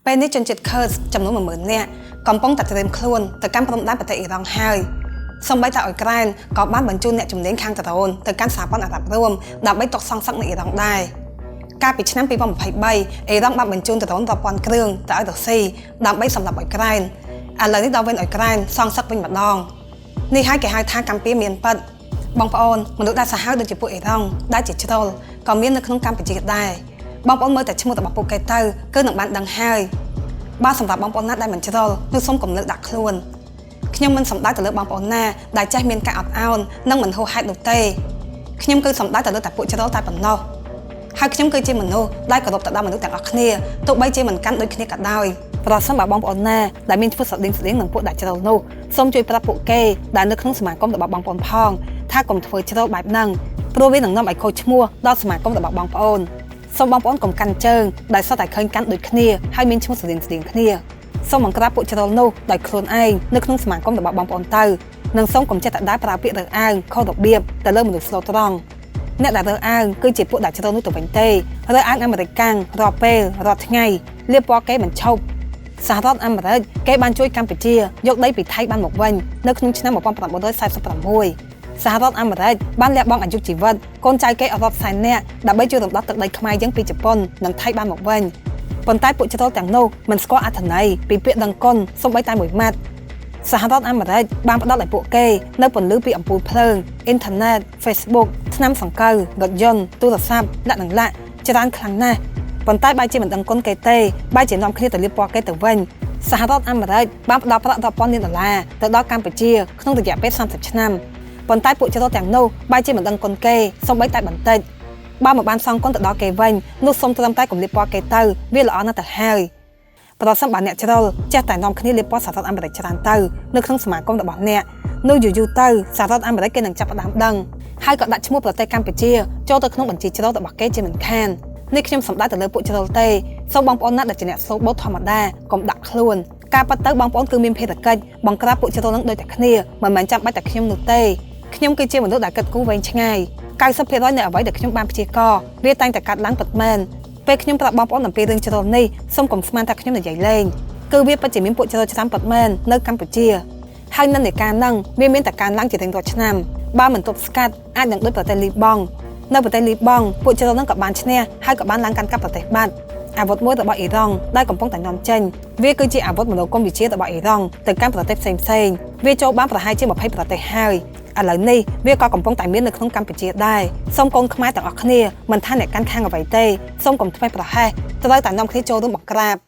ពេលនេះជនជាតិ Kurd ចំនួន 10000 នាក់កំពុងតែត្រៀមខ្លួនទៅកាន់ព្រំដែនប្រទេសអ៊ីរ៉ង់ហើយសូម្បីតែអ៊ុយក្រែនក៏បានបញ្ជូនអ្នកជំនាញខាងដ្រូនទៅកាន់សហព័ន្ធអារ៉ាប់រួមដើម្បីទុកសង្សឹកនៅអ៊ីរ៉ង់ដែរកាលពីឆ្នាំ 2023 អ៊ីរ៉ង់បានបញ្ជូនដ្រូនរាប់ពាន់គ្រឿងទៅឲ្យរុស្ស៊ីដើម្បីសម្លាប់អ៊ុយក្រែនឥឡូវនេះដល់វិញអ៊ុយក្រែនសងសឹកវិញម្ដងនេះហើយគេហៅថាកម្ពុជាមានពិតបងប្អូនមនុស្សដែលសាហាវដូចជាពួកអ៊ីរ៉ង់ដែលជាជ្រុលក៏មាននៅក្នុងកម្ពុជាដែរបងប្អូនមើលតែឈ្មោះរបស់ពួកគេទៅគឺនឹងបានដឹងហើយបើសម្រាប់បងប្អូនណាដែលមិនជ្រុលនោះសូមកុំលើកដាក់ខ្លួនខ្ញុំមិនសំដៅទៅលើបងប្អូនណាដែលចេះមានការអត់ឱននិងមិនហួសហេតុនោះទេខ្ញុំគឺសំដៅទៅលើតែពួកជ្រុលតែប៉ុណ្ណោះហើយខ្ញុំគឺជាមនុស្សដែលគោរពទៅដល់មនុស្សទាំងអស់គ្នាទោះបីជាមិនកាន់ដូចគ្នាក៏ដោយប្រសិនបើបងប្អូនណាដែលមានឈ្មោះស្រដៀងនឹងពួកដែលជ្រុលនោះសូមជួយប្រាប់ពួកគេដែលនៅក្នុងសមាគមរបស់បងប្អូនផងថាកុំធ្វើជ្រុលបែបហ្នឹងព្រោះវានឹងនាំឲ្យខូចឈ្មោះដល់សមាគមរបស់បងប្អូនសូមបងប្អូនកុំកាន់ជើងដែលសុទ្ធតែឃើញកាន់ដូចគ្នាហើយមានឈ្មោះស្រដៀងគ្នាសូមបង្ក្រាបពួកជ្រុលនោះដោយខ្លួនឯងនៅក្នុងសមាគមរបស់បងប្អូនទៅនិងសូមកុំចេះតែដើរប្រើពាក្យរើសអើងខុសរបៀបទៅលើមនុស្សស្លូតត្រង់អ្នកដែលរើសអើងគឺជាពួកដែលជ្រុលនោះទៅវិញទេរើសអើងអាមេរិកកាំងរាល់ពេលរាល់ថ្ងៃលាបពណ៌គេមិនឈប់សហរដ្ឋអាមេរិកគេបានជួយកម្ពុជាយកដីពីថៃបានមកវិញនៅក្នុងឆ្នាំ 1946 សហរដ្ឋអាមេរិកបានលះបង់អាយុជីវិតកូនចៅគេអរាប់សែននាក់ដើម្បីជួយរំដោះទឹកដីខ្មែរយើងពីជប៉ុននិងថៃបានមកវិញប៉ុន្តែពួកជ្រុលទាំងនោះមិនស្គាល់អត្ថន័យពីពាក្យដឹងគុណសូម្បីតែមួយម៉ាត់សហរដ្ឋអាមេរិកបានផ្ដល់ឲ្យពួកគេនៅពន្លឺពីអំពូលភ្លើងអ៊ីនធឺណិត Facebook ថ្នាំសង្កូវរថយន្តទូរស័ព្ទដាក់នឹងឡាក់ច្រើនខ្លាំងណាស់ប៉ុន្តែបែរជាមិនដឹងគុណគេទេបែរជានាំគ្នាទៅលាបពណ៌គេទៅវិញសហរដ្ឋអាមេរិកបានផ្ដល់ប្រាក់រាប់ពាន់លានដុល្លារទៅដល់កម្ពុជាក្នុងរយៈពេល30ឆ្នាំប៉ុន្តែពួកជ្រុលទាំងនោះបែរជាមិនដឹងគុណគេសូម្បីតែបន្តិចបើមិនបានសងគុណទៅដល់គេវិញនោះសូមត្រឹមតែកុំលាបពណ៌គេទៅវាល្អណាស់ទៅហើយប្រសិនបើអ្នកជ្រុលចេះតែនាំគ្នាលាបពណ៌សហរដ្ឋអាមេរិកច្រើនទៅនៅក្នុងសមាគមរបស់អ្នកនោះយូរទៅសហរដ្ឋអាមេរិកគេនឹងចាប់ផ្ដើមដឹងហើយក៏ដាក់ឈ្មោះប្រទេសកម្ពុជាចូលទៅក្នុងបញ្ជីជ្រុលរបស់គេជាមិនខាននេះខ្ញុំសំដៅទៅលើពួកជ្រុលទេសូមបងប្អូនណាដែលជាអ្នកស្លូតបូតធម្មតាកុំដាក់ខ្លួនការប៉ັດទៅបងប្អូនគឺមានភារកិច្ចបង្ក្រាបពួកជ្រុលនឹងដូចតែគ្នាមិនមែនចាំបាច់តែខ្ញុំនោះទេខ្ញុំគឺជាមនុស្សដែលគិតគូរវែងឆ្ងាយ 90% នៃអ្វីដែលខ្ញុំបានព្យាករណ៍វាតែងតែកាត់ឡើងពិតមែនពេលខ្ញុំប្រាប់បងប្អូនអំពីរឿងជ្រុលនេះសូមកុំស្មានថាខ្ញុំនិយាយលេងគឺវាពិតជាមានពួកជ្រុលច្រើនពិតមែននៅកម្ពុជាហើយនិន្នាការហ្នឹងវាមានតែការឡើងជារៀងរាល់ឆ្នាំបើមិនទប់ស្កាត់អាចនឹងដូចប្រទេសលីបង់នៅប្រទេសលីបង់ពួកជ្រុលហ្នឹងក៏បានឈ្នះហើយក៏បានឡើងកាន់កាប់ប្រទេសបាត់អាវុធមួយរបស់អ៊ីរ៉ង់ដែលកំពុងតែនាំចេញវាគឺជាអាវុធមនោគមវិជ្ជារបស់អ៊ីរ៉ង់ទៅកាន់ប្រទេសផ្សេងៗវាចូលបានប្រហែលជា20ប្រទេសហើយឥឡូវនេះវាក៏កំពុងតែមាននៅក្នុងកម្ពុជាដែរសូមកូនខ្មែរទាំងអស់គ្នាមិនថាអ្នកកាន់ខាងអ្វីទេសូមកុំធ្វេសប្រហែសត្រូវតែនាំគ្នាចូលរួមបង្ក្រាប